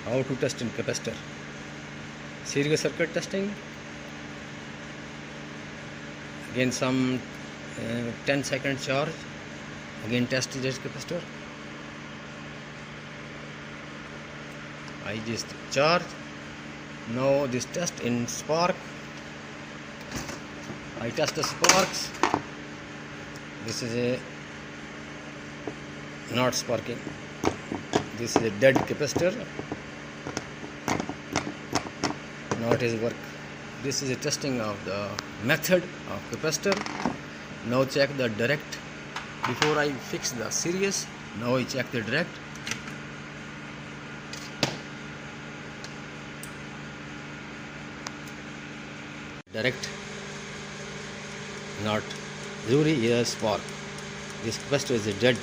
How to test in capacitor? Series circuit testing. Again some 10-second charge. Again test this capacitor. I just charge. Now this test in spark. I test the sparks. This is a not sparking. This is a dead capacitor. Now it is work. This is a testing of the method of capacitor. Now check the direct. Before I fix the series, now I check the direct. Direct not Zuri is spark. This capacitor is a dead